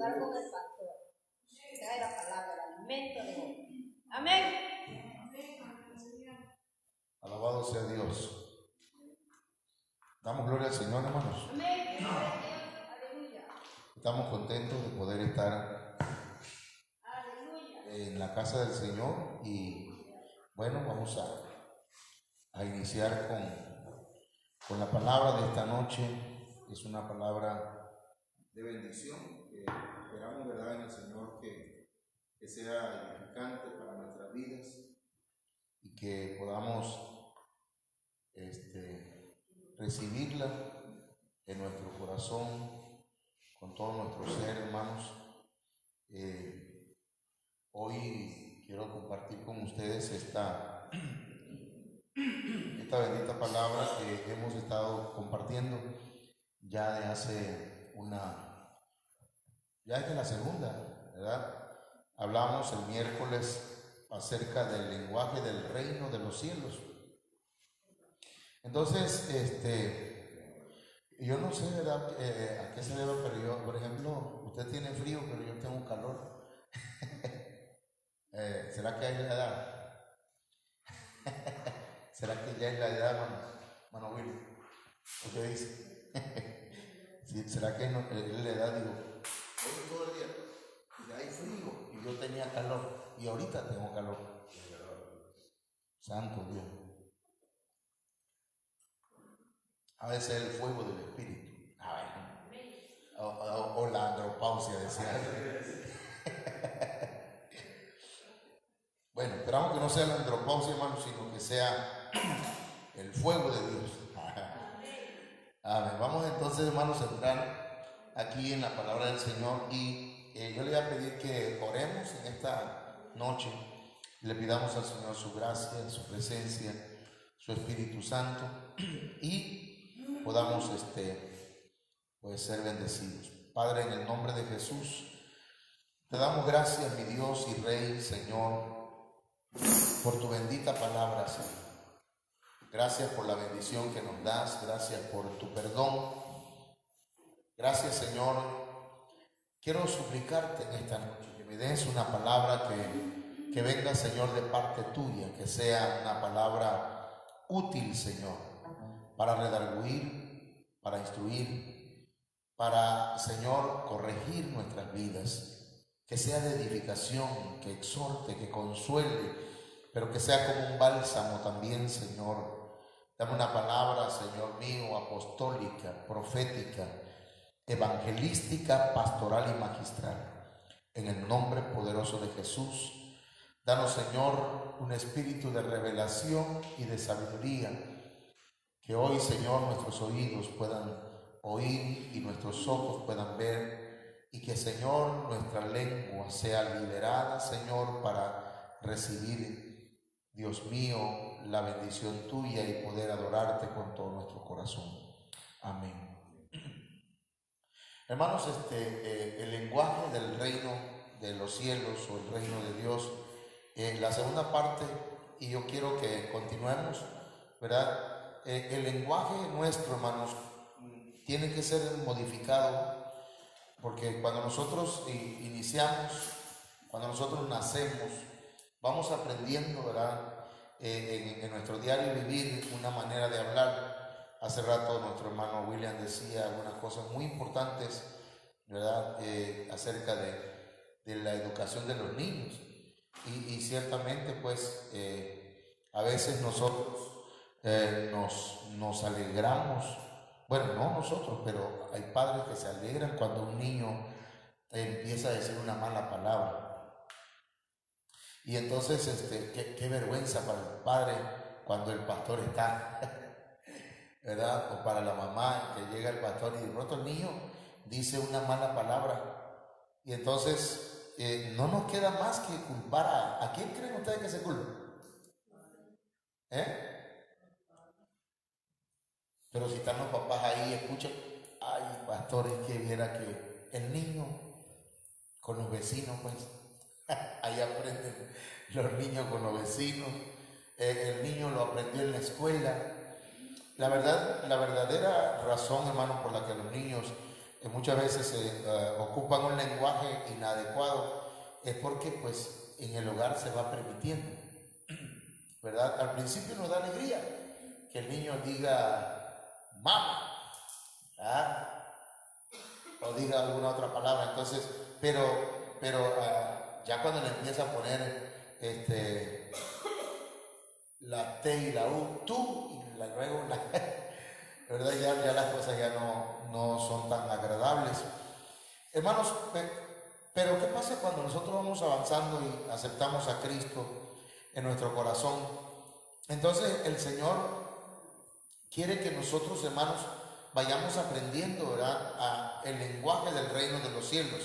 hablar con el pastor. Trae la palabra, el alimento de hoy. Amén. Alabado sea Dios. Damos gloria al Señor, hermanos. Amén. Aleluya. Estamos contentos de poder estar en la casa del Señor y bueno, vamos a iniciar con la palabra de esta noche. Es una palabra de bendición que esperamos, ¿verdad?, en el Señor que sea edificante para nuestras vidas y que podamos recibirla en nuestro corazón con todo nuestro ser, hermanos. Hoy quiero compartir con ustedes esta bendita palabra que hemos estado compartiendo ya de hace ya es de la segunda, ¿verdad? Hablamos el miércoles acerca del lenguaje del reino de los cielos. Entonces, yo no sé, ¿verdad?, a qué se debe, pero yo, por ejemplo, usted tiene frío, pero yo tengo calor. ¿Será que hay la edad? ¿Será que ya es la edad, mano Willy? ¿Qué dice? ¿Sí, será que es la edad? Digo, hoy todo el día y hay frío y yo tenía calor y ahorita tengo calor. Santo Dios. A veces el fuego del espíritu. O la andropausia, decía. Bueno, esperamos que no sea la andropausia, hermano, sino que sea el fuego de Dios. Amén. Vamos entonces, hermanos, a entrar aquí en la palabra del Señor y yo le voy a pedir que oremos en esta noche. Le pidamos al Señor su gracia, su presencia, su Espíritu Santo y podamos pues ser bendecidos. Padre, en el nombre de Jesús, te damos gracias, mi Dios y Rey, Señor, por tu bendita palabra, Señor. Gracias por la bendición que nos das, gracias por tu perdón. Gracias, Señor. Quiero suplicarte en esta noche que me des una palabra que venga, Señor, de parte tuya, que sea una palabra útil, Señor, para redarguir, para instruir, para, Señor, corregir nuestras vidas. Que sea de edificación, que exhorte, que consuele, pero que sea como un bálsamo también, Señor. Dame una palabra, Señor mío, apostólica, profética, evangelística, pastoral y magistral. En el nombre poderoso de Jesús, danos, Señor, un espíritu de revelación y de sabiduría. Que hoy, Señor, nuestros oídos puedan oír y nuestros ojos puedan ver. Y que, Señor, nuestra lengua sea liberada, Señor, para recibir, Dios mío, la bendición tuya y poder adorarte con todo nuestro corazón. Amén. Hermanos, el lenguaje del reino de los cielos o el reino de Dios, la segunda parte, y yo quiero que continuemos, ¿verdad? El lenguaje nuestro, hermanos, tiene que ser modificado. Porque cuando nosotros iniciamos, cuando nosotros nacemos, vamos aprendiendo, ¿verdad?, en nuestro diario vivir una manera de hablar. Hace rato nuestro hermano William decía algunas cosas muy importantes, ¿verdad?, acerca de la educación de los niños. Y ciertamente, pues, a veces nosotros nos alegramos. Bueno, no nosotros, pero hay padres que se alegran cuando un niño empieza a decir una mala palabra. Y entonces, qué vergüenza para el padre cuando el pastor está, ¿verdad? O para la mamá que llega el pastor y de pronto el niño dice una mala palabra. Y entonces, no nos queda más que culpar ¿a quién creen ustedes que se culpa? Pero si están los papás ahí, escuchan, ay, pastores, que viera que el niño con los vecinos, pues, ahí aprenden los niños con los vecinos, el niño lo aprendió en la escuela. La verdadera razón, hermano, por la que los niños muchas veces se ocupan un lenguaje inadecuado, es porque pues en el hogar se va permitiendo, ¿verdad? Al principio nos da alegría que el niño diga mamá, ¿verdad? O diga alguna otra palabra, entonces, pero ya cuando le empieza a poner la T y la U, tú, y luego la ¿verdad? Ya las cosas ya no son tan agradables. Hermanos, pero ¿qué pasa cuando nosotros vamos avanzando y aceptamos a Cristo en nuestro corazón? Entonces el Señor quiere que nosotros, hermanos, vayamos aprendiendo, ¿verdad?, el lenguaje del reino de los cielos.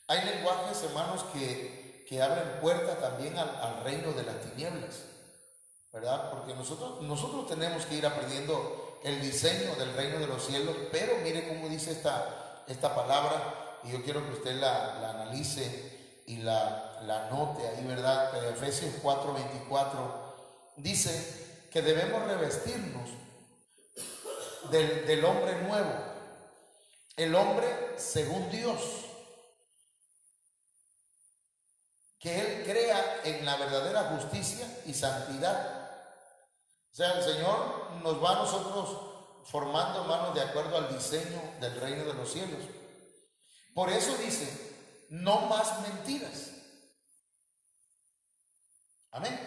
Hay lenguajes, hermanos, que abren puerta también al reino de las tinieblas, ¿verdad? Porque nosotros tenemos que ir aprendiendo el diseño del reino de los cielos, pero mire cómo dice esta palabra, y yo quiero que usted la analice y la note ahí, ¿verdad? Efesios 4:24 dice que debemos revestirnos del hombre nuevo, el hombre según Dios, que Él crea en la verdadera justicia y santidad. O sea, el Señor nos va a nosotros formando, hermanos, de acuerdo al diseño del reino de los cielos. Por eso dice, no más mentiras. Amén.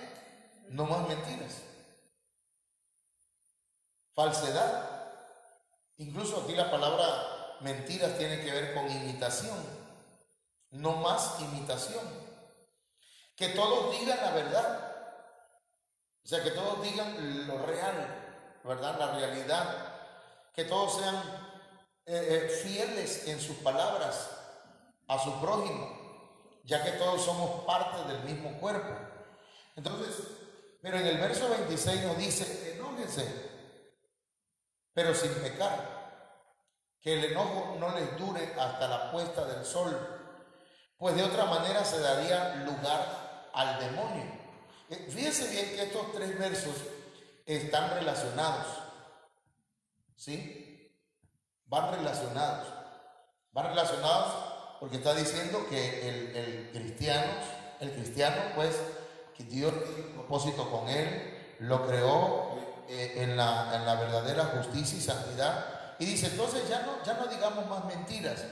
No más mentiras. Falsedad. Incluso aquí la palabra mentiras tiene que ver con imitación. No más imitación. Que todos digan la verdad. O sea, que todos digan lo real, ¿verdad? La realidad. Que todos sean fieles en sus palabras a su prójimo, ya que todos somos parte del mismo cuerpo. Entonces, pero en el verso 26 nos dice, enójense, pero sin pecar, que el enojo no les dure hasta la puesta del sol, pues de otra manera se daría lugar al demonio. Fíjense bien que estos tres versos están relacionados, ¿sí? Van relacionados porque está diciendo que el cristiano, pues, que Dios tiene un propósito con él, lo creó en la verdadera justicia y santidad, y dice, entonces ya no digamos más mentiras,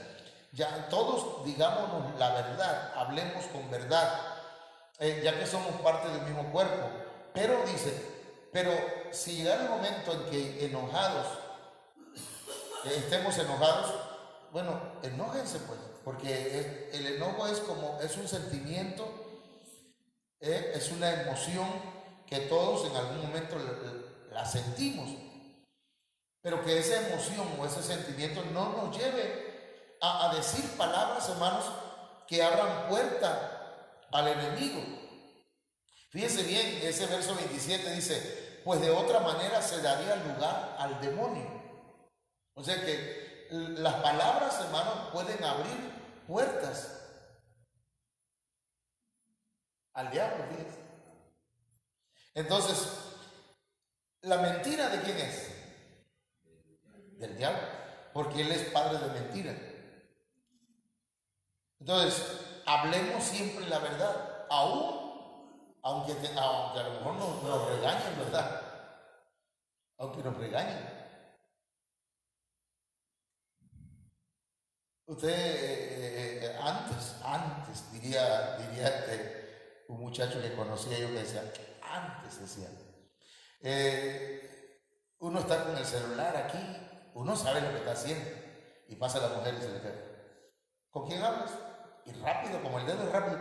ya todos digámonos la verdad, hablemos con verdad, ya que somos parte del mismo cuerpo. Pero dice, pero si llegara el momento en que estemos enojados, bueno, enójense pues, porque el enojo es un sentimiento, es una emoción que todos en algún momento la sentimos, pero que esa emoción o ese sentimiento no nos lleve a decir palabras, hermanos, que abran puerta al enemigo. Fíjense bien, ese verso 27 dice, pues de otra manera se daría lugar al demonio. O sea que las palabras, hermanos, pueden abrir puertas al diablo, fíjense. Entonces, ¿la mentira de quién es? Del diablo, porque él es padre de mentira. Entonces, hablemos siempre la verdad, aunque a lo mejor nos regañen, ¿verdad? Aunque nos regañen. Usted antes diría un muchacho que conocía yo que decía, antes decía, uno está con el celular aquí, uno sabe lo que está haciendo, y pasa la mujer y se le queda, ¿con quién hablas? Y rápido, como el dedo es rápido,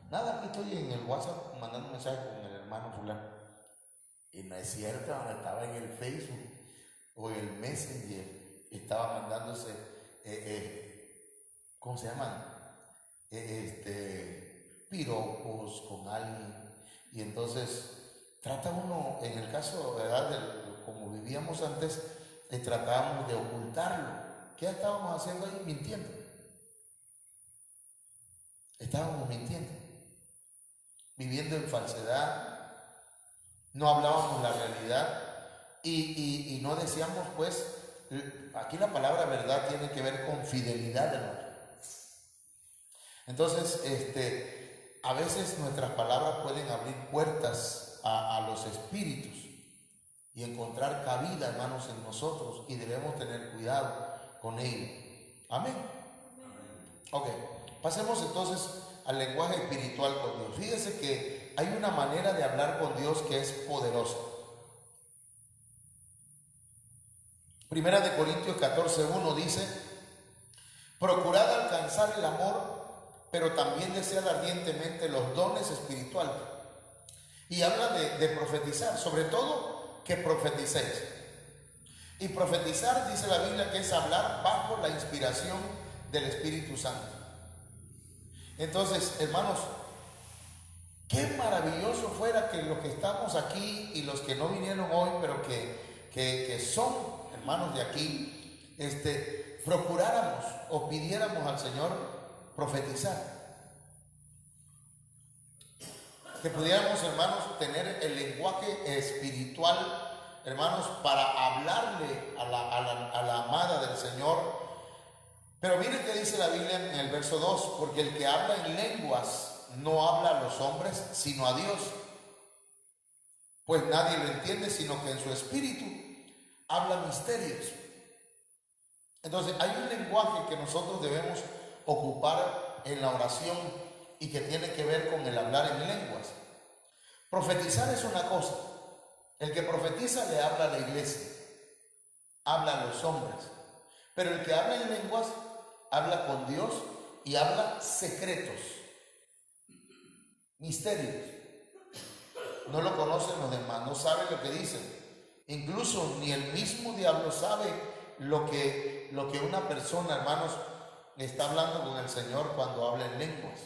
nada, aquí estoy en el WhatsApp mandando un mensaje con el hermano fulano. Y no es cierto, estaba en el Facebook o en el Messenger, estaba mandándose ¿cómo se llaman? Piropos con alguien. Y entonces trata uno, en el caso, ¿verdad?, como vivíamos antes, tratábamos de ocultarlo. ¿Qué estábamos haciendo ahí? Mintiendo. Estábamos mintiendo, viviendo en falsedad, no hablábamos la realidad y no decíamos, pues, aquí la palabra verdad tiene que ver con fidelidad, hermano. Entonces, a veces nuestras palabras pueden abrir puertas a los espíritus y encontrar cabida, hermanos, en nosotros, y debemos tener cuidado con ello. Amén. Ok, pasemos entonces al lenguaje espiritual con Dios. Fíjese que hay una manera de hablar con Dios que es poderosa. Primera de Corintios 14:1 dice: procurad alcanzar el amor, pero también desead ardientemente los dones espirituales. Y habla de profetizar, sobre todo que profeticéis. Y profetizar, dice la Biblia, que es hablar bajo la inspiración del Espíritu Santo. Entonces, hermanos, qué maravilloso fuera que los que estamos aquí y los que no vinieron hoy, pero que son hermanos de aquí, procuráramos o pidiéramos al Señor profetizar. Que pudiéramos, hermanos, tener el lenguaje espiritual, hermanos, para hablarle a la amada del Señor. Pero miren que dice la Biblia en el verso 2: porque el que habla en lenguas no habla a los hombres, sino a Dios, pues nadie lo entiende, sino que en su espíritu habla misterios. Entonces hay un lenguaje que nosotros debemos ocupar en la oración y que tiene que ver con el hablar en lenguas. Profetizar es una cosa. El que profetiza le habla a la iglesia, habla a los hombres. Pero el que habla en lenguas habla con Dios y habla secretos, misterios. No lo conocen los demás, no saben lo que dicen. Incluso ni el mismo diablo sabe lo que una persona, hermanos, está hablando con el Señor cuando habla en lenguas.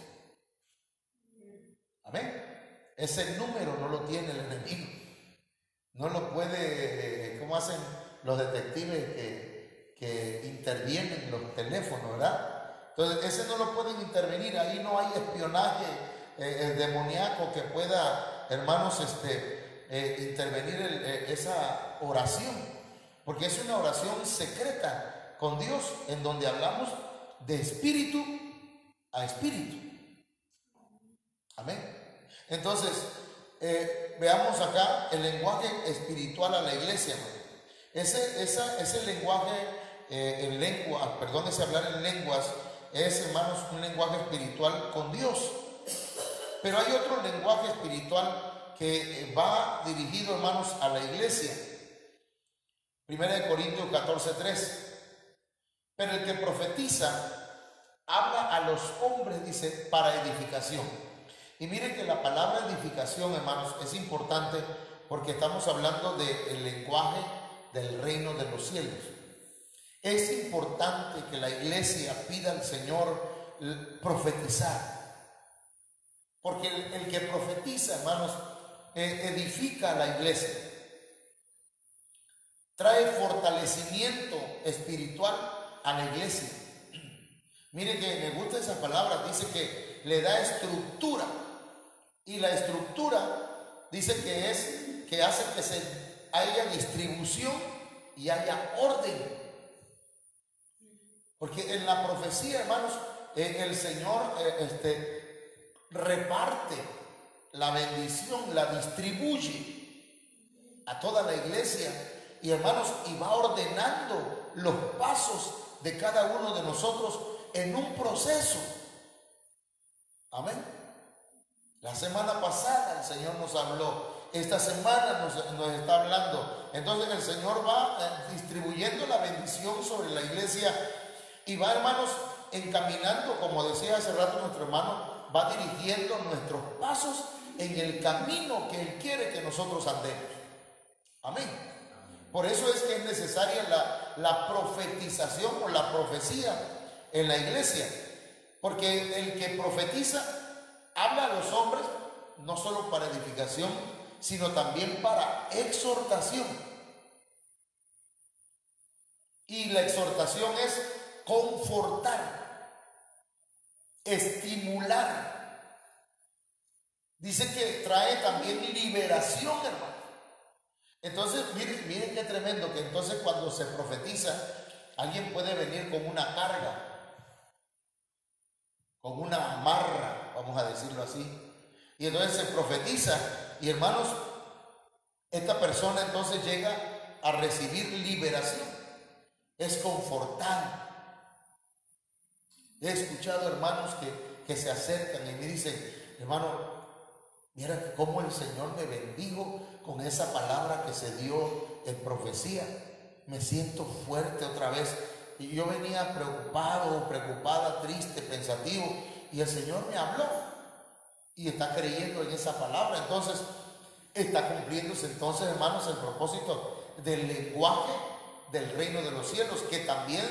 Amén. Ese número no lo tiene el enemigo. No lo puede, ¿cómo hacen los detectives que intervienen los teléfonos, verdad? Entonces, ese no lo pueden intervenir. Ahí no hay espionaje demoníaco que pueda, hermanos, intervenir esa oración, porque es una oración secreta con Dios, en donde hablamos de espíritu a espíritu. Amén. Entonces, veamos acá el lenguaje espiritual a la iglesia. Ese lenguaje en lengua, perdón, ese hablar en lenguas es, hermanos, un lenguaje espiritual con Dios. Pero hay otro lenguaje espiritual que va dirigido, hermanos, a la iglesia. Primera de Corintios 14:3. Pero el que profetiza habla a los hombres, dice, para edificación. Y miren que la palabra edificación, hermanos, es importante porque estamos hablando del lenguaje del reino de los cielos. Es importante que la iglesia pida al Señor profetizar, porque el que profetiza, hermanos, edifica a la iglesia, trae fortalecimiento espiritual a la iglesia. Miren que me gusta esa palabra, dice que le da estructura, y la estructura dice que hace que haya distribución y haya orden. Porque en la profecía, hermanos, el Señor reparte la bendición, la distribuye a toda la iglesia, y hermanos, y va ordenando los pasos de cada uno de nosotros en un proceso. Amén. La semana pasada el Señor nos habló, esta semana nos está hablando. Entonces el Señor va distribuyendo la bendición sobre la iglesia y va, hermanos, encaminando, como decía hace rato nuestro hermano, va dirigiendo nuestros pasos en el camino que Él quiere que nosotros andemos. Amén. Por eso es que es necesaria la profetización o la profecía en la iglesia, porque el que profetiza habla a los hombres no solo para edificación, sino también para exhortación. Y la exhortación es confortar, estimular. Dice que trae también liberación, hermano. Entonces, miren qué tremendo, que entonces cuando se profetiza, alguien puede venir con una carga, con una amarra, vamos a decirlo así. Y entonces se profetiza y, hermanos, esta persona entonces llega a recibir liberación, es confortada. He escuchado hermanos que se acercan y me dicen: hermano, mira cómo el Señor me bendijo con esa palabra que se dio en profecía. Me siento fuerte otra vez. Y yo venía preocupado, preocupada, triste, pensativo, y el Señor me habló y está creyendo en esa palabra. Entonces está cumpliéndose entonces, hermanos, el propósito del lenguaje del reino de los cielos, que también,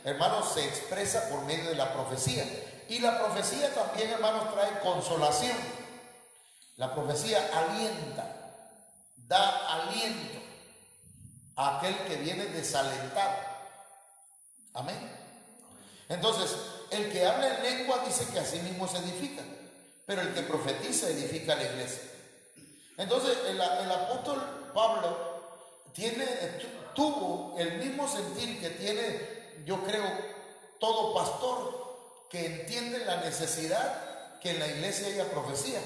hermanos, se expresa por medio de la profecía. Y la profecía también, hermanos, trae consolación. La profecía alienta, da aliento a aquel que viene desalentado. Amén. Entonces, el que habla en lengua dice que así mismo se edifica, pero el que profetiza edifica la iglesia. Entonces, el apóstol Pablo tuvo el mismo sentir que tiene, yo creo, todo pastor que entiende la necesidad que en la iglesia haya profecía.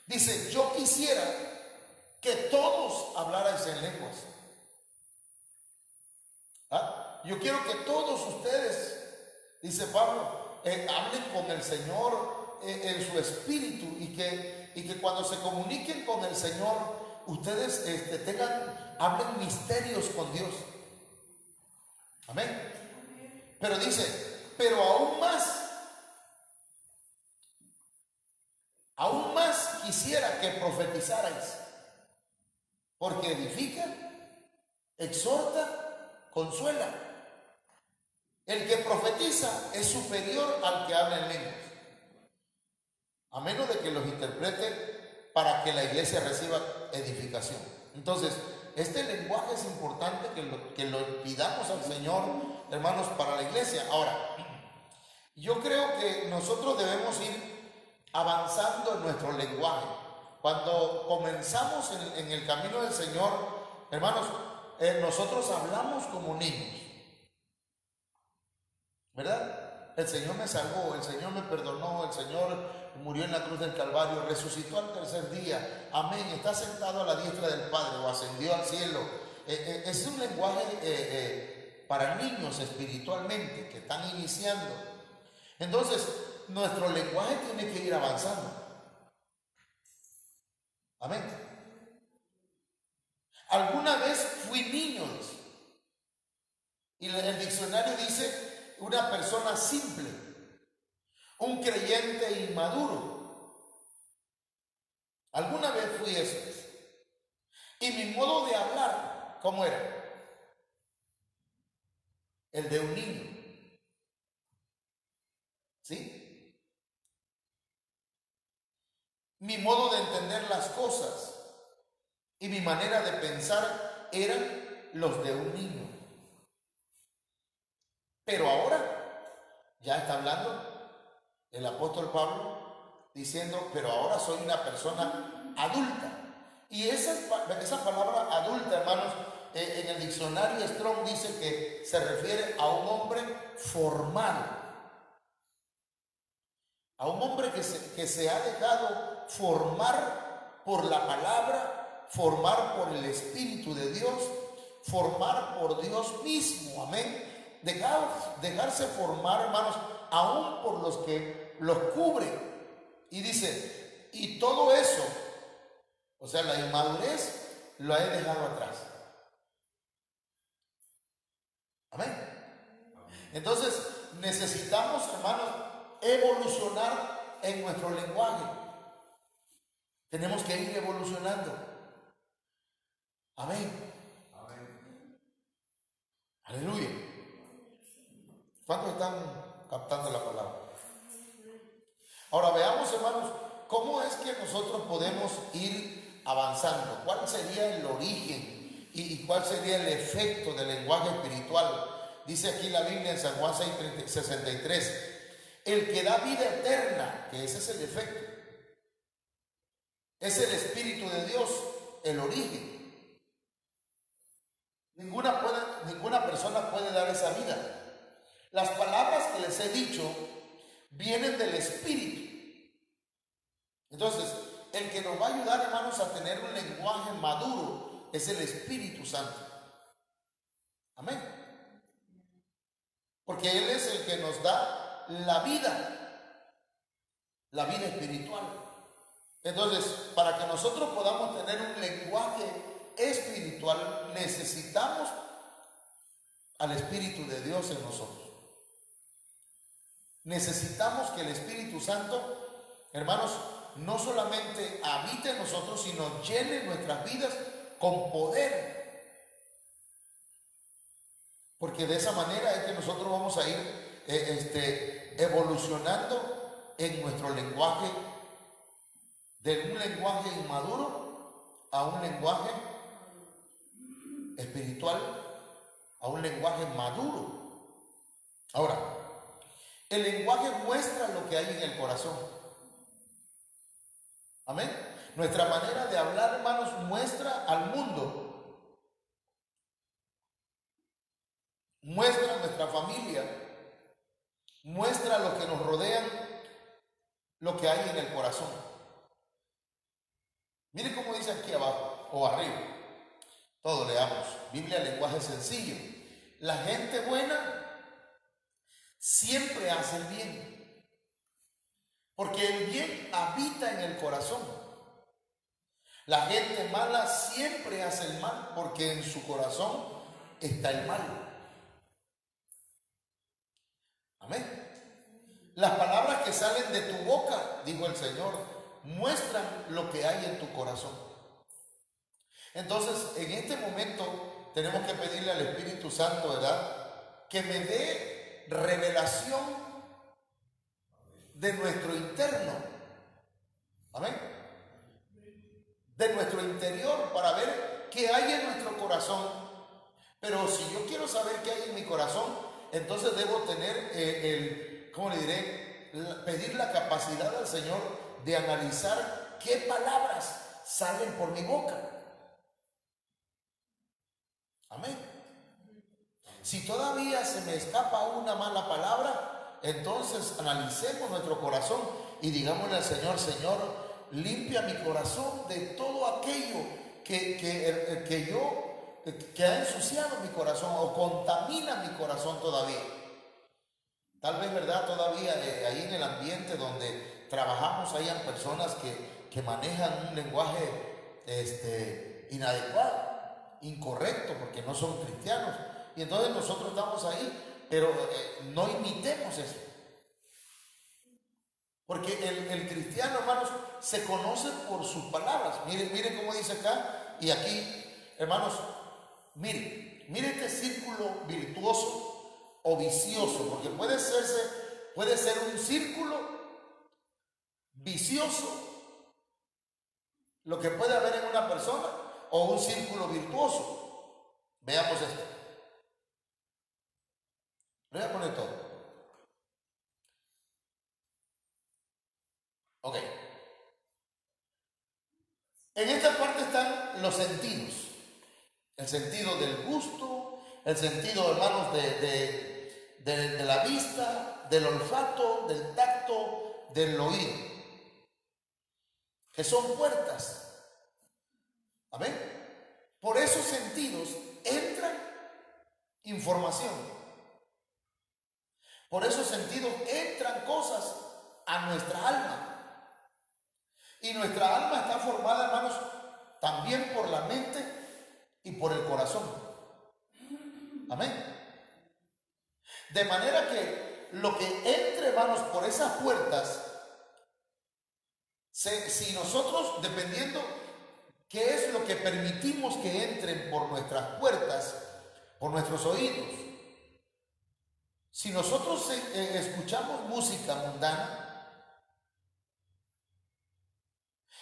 Dice: yo quisiera que todos hablarais en lenguas. Yo quiero que todos ustedes, dice Pablo, hablen con el Señor en su espíritu, y que cuando se comuniquen con el Señor, ustedes hablen misterios con Dios. Amén. Pero dice: pero aún más quisiera que profetizarais, porque edifica, exhorta, consuela. El que profetiza es superior al que habla en lenguas, a menos de que los interprete para que la iglesia reciba edificación. Entonces, este lenguaje es importante que lo pidamos al Señor, hermanos, para la iglesia. Ahora, yo creo que nosotros debemos ir avanzando en nuestro lenguaje. Cuando comenzamos en el camino del Señor, hermanos, nosotros hablamos como niños, ¿verdad? El Señor me salvó, el Señor me perdonó, el Señor murió en la cruz del Calvario, resucitó al tercer día, amén, está sentado a la diestra del Padre o ascendió al cielo. Es un lenguaje para niños espiritualmente que están iniciando. Entonces, nuestro lenguaje tiene que ir avanzando. Amén. Alguna vez fui niño, y el diccionario dice una persona simple, un creyente inmaduro. Alguna vez fui eso. Y mi modo de hablar, ¿cómo era? El de un niño. ¿Sí? Mi modo de entender las cosas y mi manera de pensar eran los de un niño. Pero ahora ya está hablando el apóstol Pablo diciendo: pero ahora soy una persona adulta. Y esa palabra adulta, hermanos, en el diccionario Strong dice que se refiere a un hombre formado, a un hombre que se ha dejado formar por la palabra, formar por el Espíritu de Dios, formar por Dios mismo. Amén. Dejarse formar, hermanos, aún por los que los cubren. Y dice: y todo eso, o sea, la inmadurez, lo he dejado atrás. Amén. Entonces, necesitamos, hermanos, evolucionar en nuestro lenguaje. Tenemos que ir evolucionando. Amén. Aleluya. ¿Cuántos están captando la palabra? Ahora veamos, hermanos, cómo es que nosotros podemos ir avanzando. ¿Cuál sería el origen y cuál sería el efecto del lenguaje espiritual? Dice aquí la Biblia en San Juan 6:63, el que da vida eterna, que ese es el efecto, es el Espíritu de Dios, el origen. Ninguna persona puede dar esa vida. Las palabras que les he dicho vienen del Espíritu. Entonces, el que nos va a ayudar, hermanos, a tener un lenguaje maduro es el Espíritu Santo. Amén. Porque Él es el que nos da la vida espiritual. Entonces, para que nosotros podamos tener un lenguaje espiritual, necesitamos al Espíritu de Dios en nosotros. Necesitamos que el Espíritu Santo, hermanos, no solamente habite en nosotros, sino llene nuestras vidas con poder. Porque de esa manera es que nosotros vamos a ir evolucionando en nuestro lenguaje, de un lenguaje inmaduro a un lenguaje espiritual, a un lenguaje maduro. Ahora, el lenguaje muestra lo que hay en el corazón. Amén. Nuestra manera de hablar, hermanos, muestra al mundo, muestra a nuestra familia, muestra a los que nos rodean lo que hay en el corazón. Mire cómo dice aquí abajo o arriba. Todo leamos. Biblia, lenguaje sencillo. La gente buena siempre hace el bien, porque el bien habita en el corazón. La gente mala siempre hace el mal, porque en su corazón está el mal. Amén. Las palabras que salen de tu boca, dijo el Señor, muestran lo que hay en tu corazón. Entonces, en este momento tenemos que pedirle al Espíritu Santo, ¿verdad?, que me dé revelación de nuestro interno. Amén. De nuestro interior, para ver qué hay en nuestro corazón. Pero si yo quiero saber qué hay en mi corazón, entonces debo tener ¿cómo le diré? Pedir la capacidad al Señor de analizar qué palabras salen por mi boca. Amén. Si todavía se me escapa una mala palabra, entonces analicemos nuestro corazón y digámosle al Señor: Señor, limpia mi corazón de todo aquello que ha ensuciado mi corazón o contamina mi corazón todavía. Tal vez, ¿verdad?, todavía ahí en el ambiente donde trabajamos hayan personas que manejan un lenguaje inadecuado, incorrecto, porque no son cristianos. Y entonces nosotros estamos ahí, pero no imitemos eso. Porque el cristiano, hermanos, se conoce por sus palabras. Miren cómo dice acá y aquí, hermanos, miren este círculo virtuoso o vicioso, porque puede ser un círculo vicioso, lo que puede haber en una persona, o un círculo virtuoso. Veamos esto. Lo voy a poner todo. Ok. En esta parte están los sentidos. El sentido del gusto, el sentido, hermanos, de la vista, del olfato, del tacto, del oído, que son puertas. Amén. Por esos sentidos entra información. Por esos sentidos entran cosas a nuestra alma. Y nuestra alma está formada, hermanos, también por la mente y por el corazón. Amén. De manera que lo que entre, hermanos, por esas puertas, si nosotros, dependiendo qué es lo que permitimos que entren por nuestras puertas, por nuestros oídos, si nosotros escuchamos música mundana,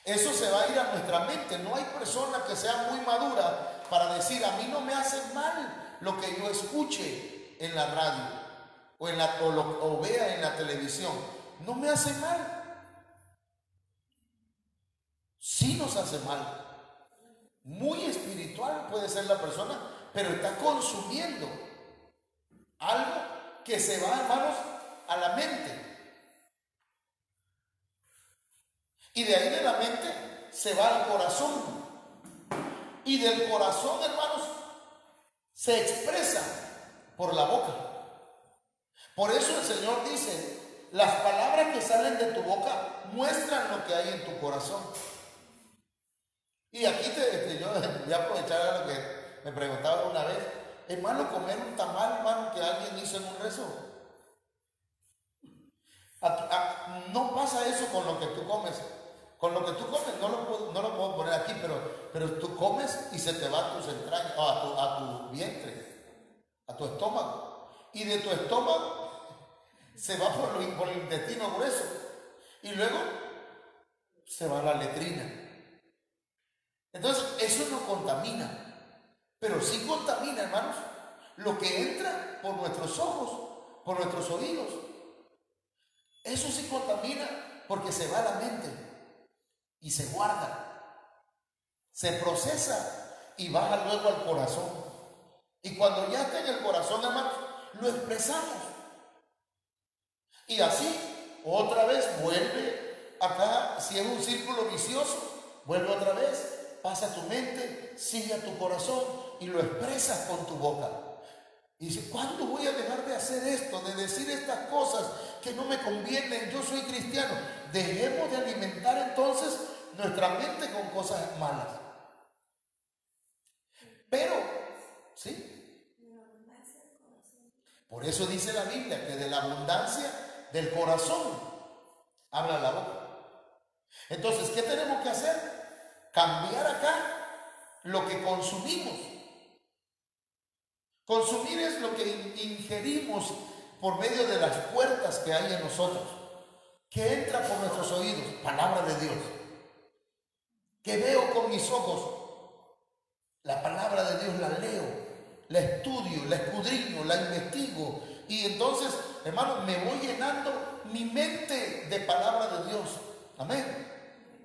eso se va a ir a nuestra mente. No hay persona que sea muy madura para decir: a mí no me hace mal lo que yo escuche en la radio o vea en la televisión. No me hace mal. Sí nos hace mal. Muy espiritual puede ser la persona, pero está consumiendo algo que se va, hermanos, a la mente. Y de ahí de la mente se va al corazón. Y del corazón, hermanos, se expresa por la boca. Por eso el Señor dice, las palabras que salen de tu boca muestran lo que hay en tu corazón. Y aquí yo voy a aprovechar lo que me preguntaba una vez. ¿Es malo comer un tamal, hermano, que alguien hizo en un rezo? No pasa eso con lo que tú comes. Con lo que tú comes no lo puedo poner aquí, pero tú comes y se te va a tus entrañas, a tu vientre, a tu estómago. Y de tu estómago se va por el intestino grueso. Y luego se va a la letrina. Entonces, eso no contamina. Pero sí contamina, hermanos, lo que entra por nuestros ojos, por nuestros oídos. Eso sí contamina porque se va a la mente y se guarda, se procesa y baja luego al corazón. Y cuando ya está en el corazón, hermanos, lo expresamos. Y así, otra vez vuelve acá, si es un círculo vicioso, vuelve otra vez, pasa a tu mente, sigue a tu corazón y lo expresas con tu boca. Y dice, ¿cuándo voy a dejar de hacer esto, de decir estas cosas que no me convienen? Yo soy cristiano. Dejemos de alimentar entonces nuestra mente con cosas malas. Pero, ¿sí? Por eso dice la Biblia que de la abundancia del corazón habla la boca. Entonces, ¿qué tenemos que hacer? Cambiar acá lo que consumimos. Consumir es lo que ingerimos por medio de las puertas que hay en nosotros, que entra por nuestros oídos, palabra de Dios, que veo con mis ojos, la palabra de Dios la leo, la estudio, la escudriño, la investigo, y entonces, hermano, me voy llenando mi mente de palabra de Dios, amén,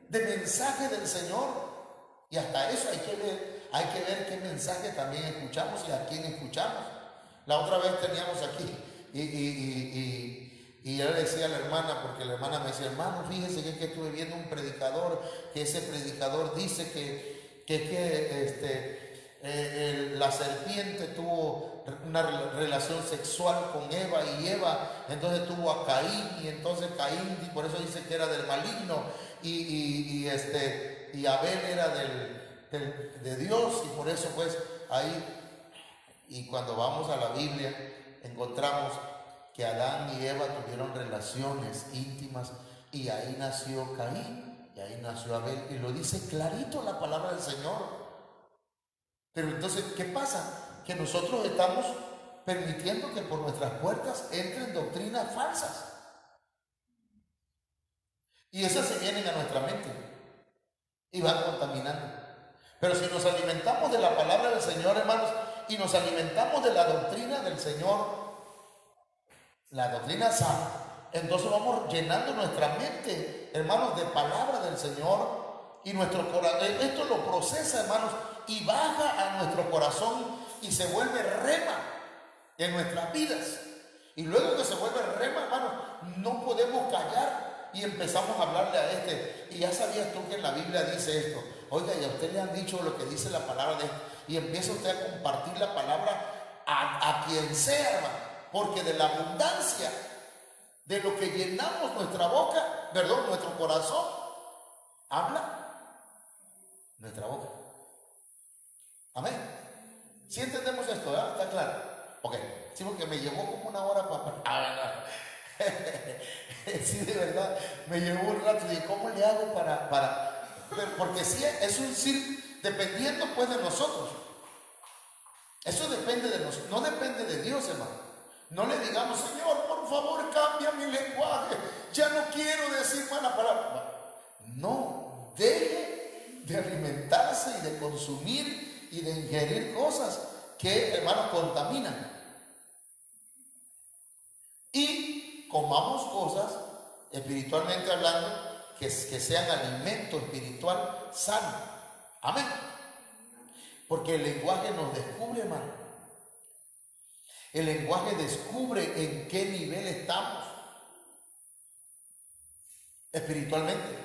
de mensaje del Señor. Y hasta eso hay que ver qué mensaje también escuchamos y a quién escuchamos. La otra vez teníamos aquí y yo le decía a la hermana, porque la hermana me decía, hermano, fíjese que estuve viendo un predicador, que ese predicador dice la serpiente tuvo una relación sexual con Eva y Eva entonces tuvo a Caín, y entonces Caín, y por eso dice que era del maligno, y Abel era de Dios, y por eso pues ahí, y cuando vamos a la Biblia encontramos que Adán y Eva tuvieron relaciones íntimas, y ahí nació Caín, y ahí nació Abel, y lo dice clarito la palabra del Señor. Pero entonces, ¿qué pasa? Que nosotros estamos permitiendo que por nuestras puertas entren doctrinas falsas, y esas se vienen a nuestra mente y van contaminando. Pero si nos alimentamos de la palabra del Señor, hermanos, y nos alimentamos de la doctrina del Señor, la doctrina sana, entonces vamos llenando nuestra mente, hermanos, de palabra del Señor, y nuestro corazón, esto lo procesa, hermanos, y baja a nuestro corazón y se vuelve rema en nuestras vidas. Y luego que se vuelve rema, hermanos, no podemos callar y empezamos a hablarle a y ya sabías tú que en la Biblia dice esto, oiga, y a usted le han dicho lo que dice la palabra de y empieza usted a compartir la palabra a quien sea, hermano, porque de la abundancia de lo que llenamos nuestra boca, perdón, nuestro corazón, habla nuestra boca. Amén. ¿Sí entendemos esto? ¿Verdad? ¿Está claro? Ok. Sí, porque me llevó como una hora para sí, de verdad, me llevó un rato. Y ¿cómo le hago porque sí, es un circo, dependiendo pues de nosotros. Eso depende de nosotros, no depende de Dios, hermano. No le digamos, Señor, por favor, cambia mi lenguaje, ya no quiero decir mala palabra. No, deje de alimentarse y de consumir y de ingerir cosas que, hermanos, contaminan. Y comamos cosas, espiritualmente hablando, que sean alimento espiritual sano. Amén. Porque el lenguaje nos descubre, hermano. El lenguaje descubre en qué nivel estamos espiritualmente.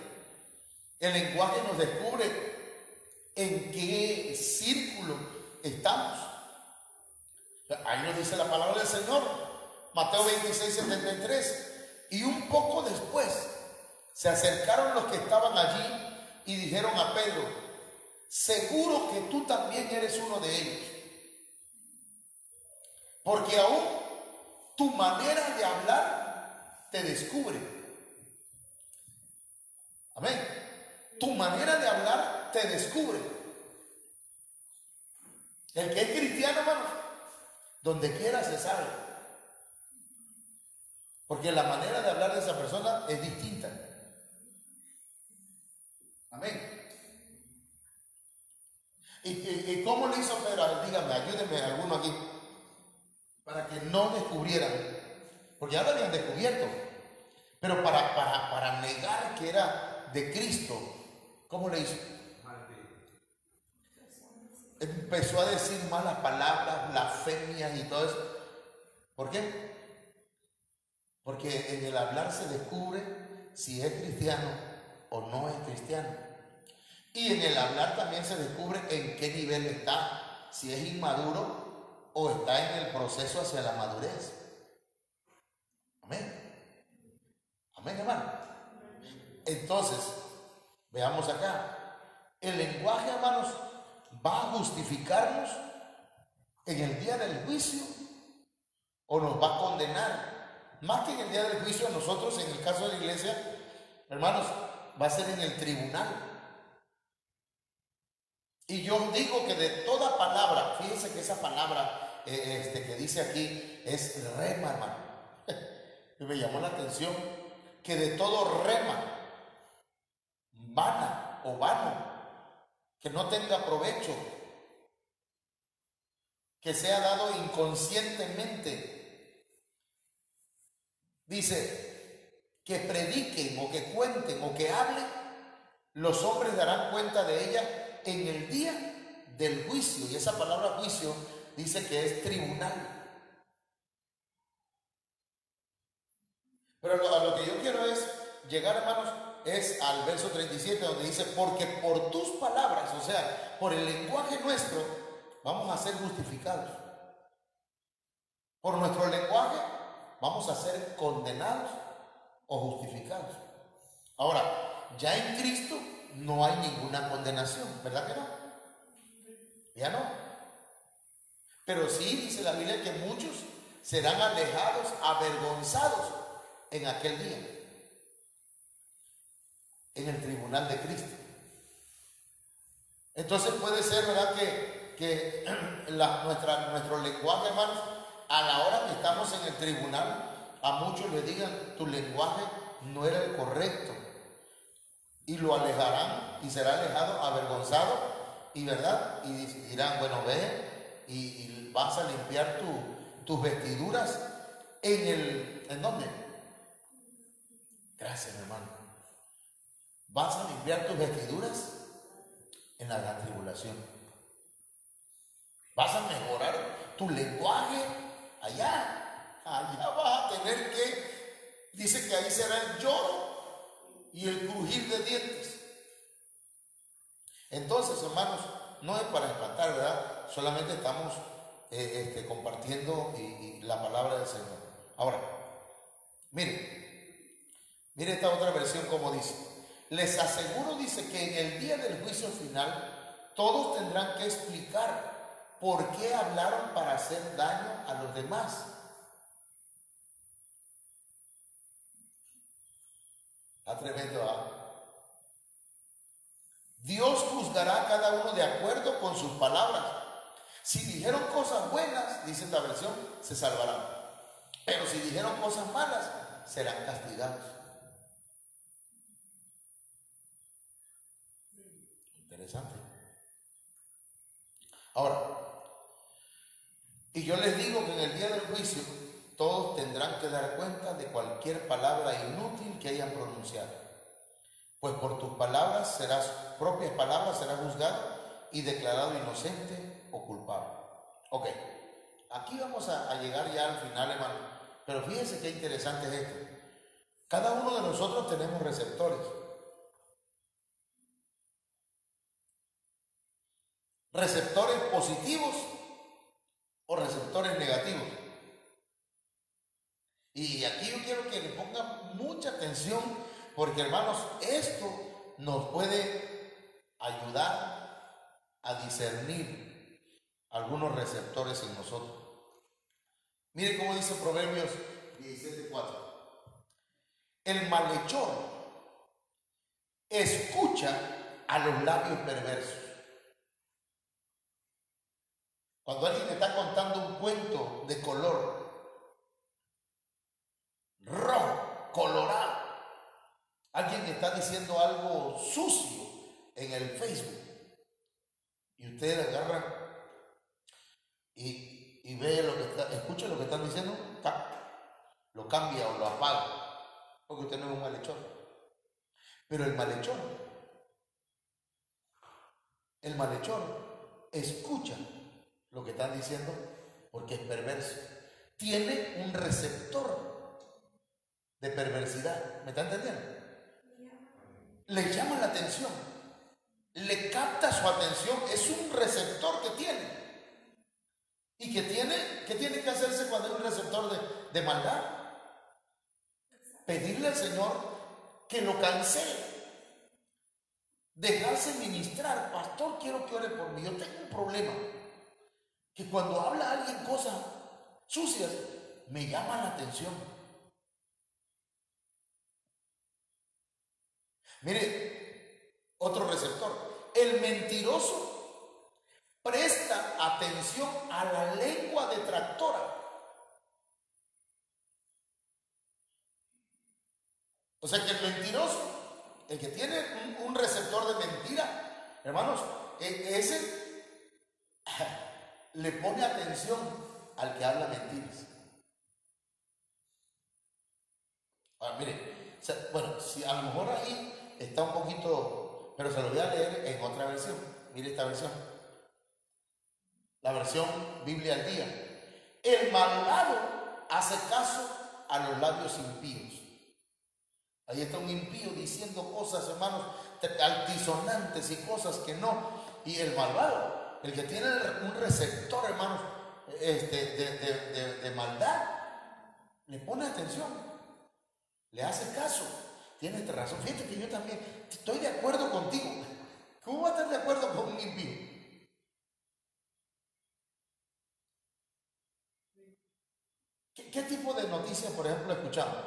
El lenguaje nos descubre en qué círculo estamos. Ahí nos dice la palabra del Señor, Mateo 26:73. Y un poco después se acercaron los que estaban allí y dijeron a Pedro: seguro que tú también eres uno de ellos, porque aún tu manera de hablar te descubre. Amén. Tu manera de hablar te descubre. El que es cristiano, hermano, donde quiera se sabe, porque la manera de hablar de esa persona es distinta. Amén. ¿Y cómo le hizo Pedro? Dígame, ayúdenme alguno aquí, para que no descubrieran, porque ya lo habían descubierto, pero para negar que era de Cristo, ¿cómo le hizo? Empezó a decir malas palabras, blasfemias y todo eso. ¿Por qué? Porque en el hablar se descubre si es cristiano o no es cristiano. Y en el hablar también se descubre en qué nivel está, si es inmaduro o está en el proceso hacia la madurez. Amén. Amén, hermano. Entonces, veamos acá. El lenguaje, hermanos, va a justificarnos en el día del juicio o nos va a condenar. Más que en el día del juicio, a nosotros, en el caso de la iglesia, hermanos, va a ser en el tribunal. Y yo digo que de toda palabra, fíjense que esa palabra que dice aquí es rema, hermano. Y me llamó la atención que de todo rema, vana o vano, que no tenga provecho, que sea dado inconscientemente. Dice que prediquen o que cuenten o que hablen, los hombres darán cuenta de ella en el día del juicio. Y esa palabra juicio dice que es tribunal. Pero a lo que yo quiero es llegar, hermanos, es al verso 37, donde dice: porque por tus palabras, o sea, por el lenguaje nuestro, vamos a ser justificados. Por nuestro lenguaje vamos a ser condenados o justificados. Ahora, ya en Cristo no hay ninguna condenación, ¿verdad que no? Ya no. Pero sí dice la Biblia que muchos serán alejados, avergonzados en aquel día, en el tribunal de Cristo. Entonces puede ser, ¿verdad?, que nuestro lenguaje, hermanos, a la hora que estamos en el tribunal, a muchos les digan: tu lenguaje no era el correcto, y lo alejarán y será alejado, avergonzado, y verdad, y dirán: bueno, ve y vas a limpiar tus vestiduras ¿en dónde? Gracias, hermano. Vas a limpiar tus vestiduras en la gran tribulación. Vas a mejorar tu lenguaje allá vas a tener que, dice que ahí será el lloro y el crujir de dientes. Entonces, hermanos, no es para espantar, ¿verdad? Solamente estamos compartiendo y la palabra del Señor. Ahora, mire esta otra versión como dice: les aseguro, dice, que en el día del juicio final todos tendrán que explicar por qué hablaron para hacer daño a los demás. Está tremendo, ¿ah? Dios juzgará a cada uno de acuerdo con sus palabras. Si dijeron cosas buenas, dice esta versión, se salvarán. Pero si dijeron cosas malas, serán castigados. Interesante. Ahora, y yo les digo que en el día del juicio todos tendrán que dar cuenta de cualquier palabra inútil que hayan pronunciado. Pues por tus propias palabras serás juzgado, y declarado inocente o culpable. Ok, aquí vamos a llegar ya al final, hermano. Pero fíjense qué interesante es esto. Cada uno de nosotros tenemos receptores. Receptores positivos o receptores negativos. Y aquí yo quiero que le pongan mucha atención, porque hermanos, esto nos puede ayudar a discernir algunos receptores en nosotros. Mire cómo dice Proverbios 17:4. El malhechor escucha a los labios perversos. Cuando alguien está contando un cuento de color rojo, colorado, alguien está diciendo algo sucio en el Facebook, y ustedes agarran y ve lo que está, escucha lo que están diciendo, lo cambia o lo apaga, porque usted no es un malhechor. Pero el malhechor escucha lo que están diciendo porque es perverso. Tiene un receptor de perversidad. ¿Me está entendiendo? Le llama la atención, le capta su atención. Es un receptor que tiene. ¿Y qué tiene que hacerse cuando hay un receptor de maldad? Pedirle al Señor que lo cancele. Dejarse ministrar. Pastor, quiero que ore por mí. Yo tengo un problema, que cuando habla alguien cosas sucias, me llama la atención. Mire, otro receptor. El mentiroso presta atención a la lengua detractora. O sea que el mentiroso, el que tiene un receptor de mentira, hermanos, ese le pone atención al que habla mentiras. Ahora, mire, bueno, si a lo mejor ahí está un poquito, pero se lo voy a leer en otra versión. Mire esta versión, la versión Biblia al día. El malvado hace caso a los labios impíos. Ahí está un impío diciendo cosas, hermanos, altisonantes y cosas que no. Y el malvado, el que tiene un receptor, hermanos, de maldad, le pone atención, le hace caso. Tienes razón. Fíjate que yo también estoy de acuerdo contigo. ¿Cómo va a estar de acuerdo con un impío? ¿Qué tipo de noticias, por ejemplo, escuchamos?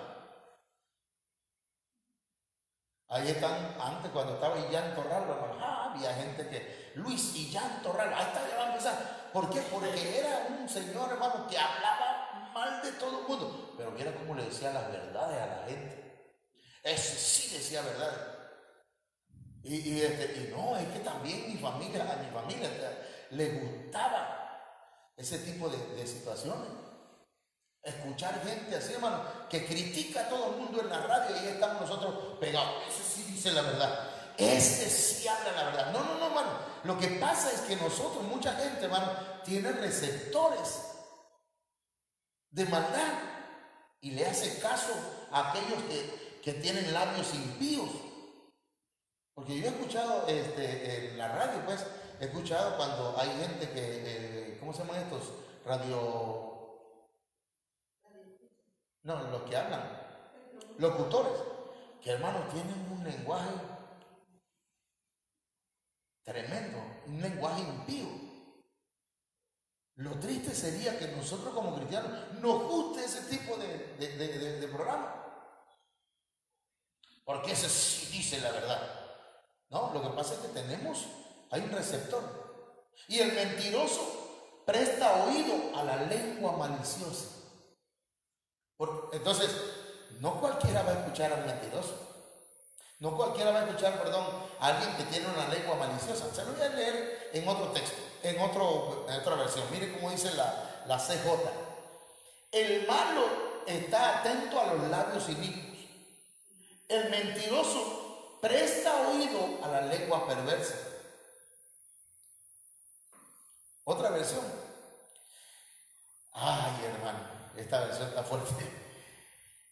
Ahí están, antes cuando estaba Illán Torral, había gente que, Luis Illán Torral, ahí está, ya va a empezar. ¿Por qué? Porque era un señor, hermano, que hablaba mal de todo el mundo, pero mira cómo le decía las verdades a la gente. Ese sí decía verdades. Y no, es que también a mi familia le gustaba ese tipo de situaciones. Escuchar gente así, hermano, que critica a todo el mundo en la radio, y ahí estamos nosotros pegados. Ese sí dice la verdad, ese sí habla la verdad. No, hermano. Lo que pasa es que nosotros, mucha gente, hermano, tiene receptores de maldad y le hace caso a aquellos que tienen labios impíos. Porque yo he escuchado en la radio, pues, he escuchado cuando hay gente que, ¿cómo se llaman estos? No, los que hablan, locutores, que hermanos tienen un lenguaje tremendo, un lenguaje impío. Lo triste sería que nosotros como cristianos nos guste ese tipo de programa, porque ese sí dice la verdad. No, lo que pasa es que hay un receptor, y el mentiroso presta oído a la lengua maliciosa. Entonces, no cualquiera va a escuchar al mentiroso. No cualquiera va a escuchar, a alguien que tiene una lengua maliciosa. Se lo voy a leer en otro texto, en otra versión. Mire cómo dice la CJ. El malo está atento a los labios inicuos. El mentiroso presta oído a la lengua perversa. versión. Ay, hermano, esta versión está fuerte.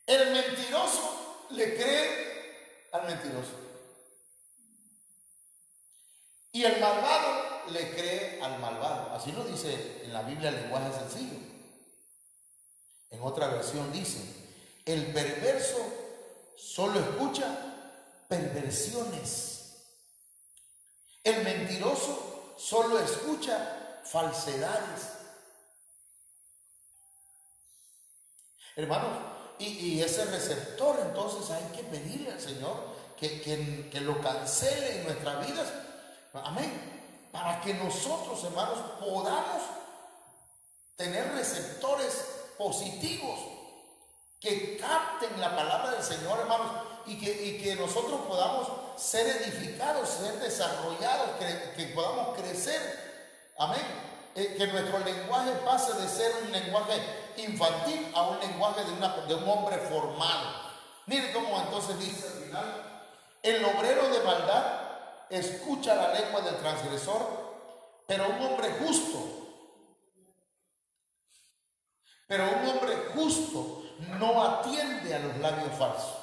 El mentiroso le cree al mentiroso. Y el malvado le cree al malvado. Así lo dice en la Biblia el lenguaje sencillo. En otra versión dice, el perverso solo escucha perversiones. El mentiroso solo escucha falsedades. Hermanos, y ese receptor, entonces hay que pedirle al Señor que lo cancele en nuestras vidas. Amén. Para que nosotros, hermanos, podamos tener receptores positivos que capten la palabra del Señor, hermanos, y que nosotros podamos ser edificados, ser desarrollados, que podamos crecer. Amén. Que nuestro lenguaje pase de ser un lenguaje infantil a un lenguaje de un hombre formado. Miren cómo entonces dice al final: el obrero de maldad escucha la lengua del transgresor, pero un hombre justo no atiende a los labios falsos.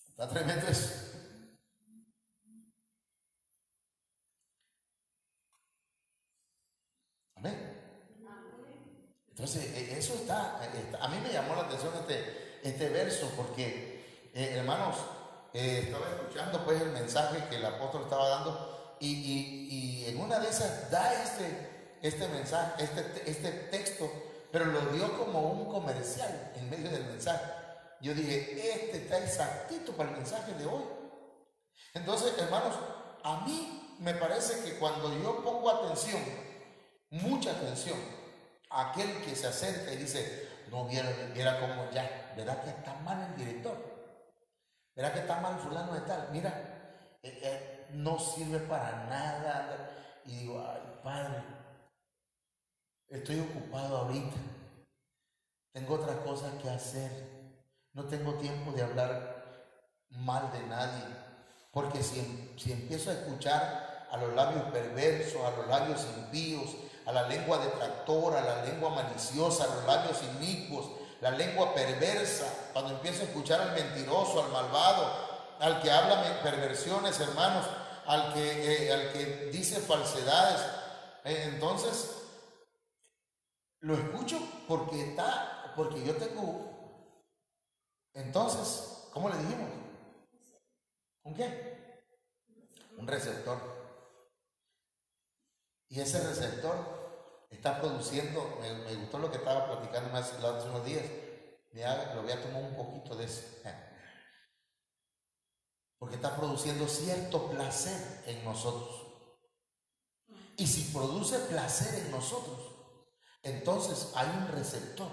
Está tremendo eso. Amén. Entonces, eso está, a mí me llamó la atención este verso, porque, hermanos, estaba escuchando pues el mensaje que el apóstol estaba dando, y en una de esas da este mensaje, este texto, pero lo dio como un comercial en medio del mensaje. Yo dije, está exactito para el mensaje de hoy. Entonces, hermanos, a mí me parece que cuando yo pongo atención, mucha atención, a aquel que se acerca y dice, no, viera cómo ya, ¿verdad que está mal el director? ¿Verdad que está mal fulano de tal? Mira, no sirve para nada. Y digo, ay, Padre, estoy ocupado ahorita, tengo otras cosas que hacer, no tengo tiempo de hablar mal de nadie, porque si empiezo a escuchar a los labios perversos, a los labios impíos, a la lengua detractora, a la lengua maliciosa, a los labios inicuos, la lengua perversa, cuando empiezo a escuchar al mentiroso, al malvado, al que habla perversiones, hermanos, al que dice falsedades, entonces lo escucho porque yo tengo, entonces, ¿cómo le dijimos? ¿Un qué? Un receptor. Y ese receptor está produciendo, me gustó lo que estaba platicando hace unos días, lo voy a tomar un poquito de eso, porque está produciendo cierto placer en nosotros. Y si produce placer en nosotros, entonces hay un receptor.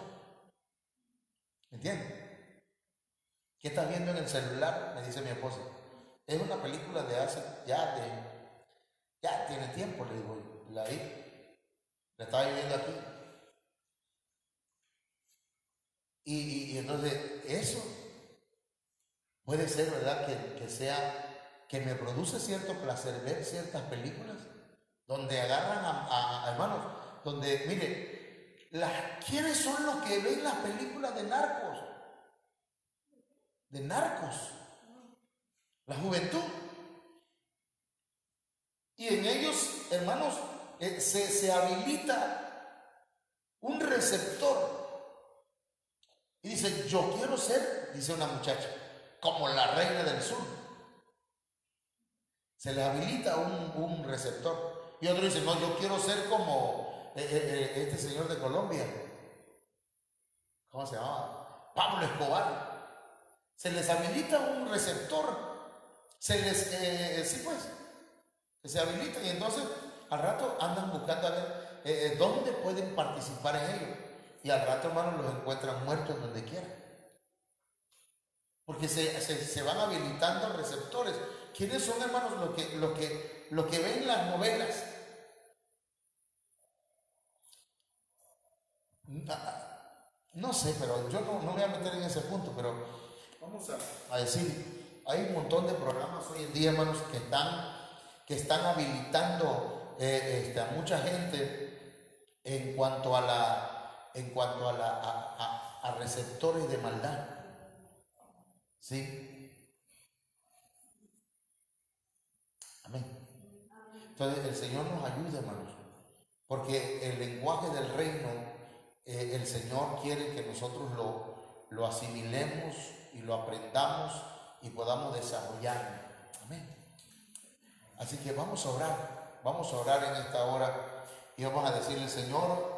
¿Entiendes? ¿Qué estás viendo en el celular? Me dice mi esposa. Es una película de hace, ya tiene tiempo, le digo, la estaba viendo aquí. Y entonces, eso puede ser, ¿verdad? Que me produce cierto placer ver ciertas películas donde agarran a hermanos, donde, mire, ¿quiénes son los que ven las películas de narcos? De narcos. La juventud. Y en ellos, hermanos, se habilita un receptor. Y dice, yo quiero ser, dice una muchacha, como la reina del sur. Se le habilita un receptor. Y otro dice, no, yo quiero ser como este señor de Colombia. ¿Cómo se llamaba? Pablo Escobar. Se les habilita un receptor. Sí pues, se habilita, y entonces al rato andan buscando a ver dónde pueden participar en ello. Y al rato, hermanos, los encuentran muertos donde quiera. Porque se van habilitando receptores. ¿Quiénes son, hermanos, los que ven las novelas? No sé, pero yo no voy a meter en ese punto, pero vamos a decir, hay un montón de programas hoy en día, hermanos, que están que están habilitando a mucha gente en cuanto a receptores de maldad. ¿Sí? Amén. Entonces el Señor nos ayude, hermanos, porque el lenguaje del reino, el Señor quiere que nosotros lo asimilemos y lo aprendamos y podamos desarrollarlo. Amén. Así que vamos a orar en esta hora y vamos a decirle: Señor,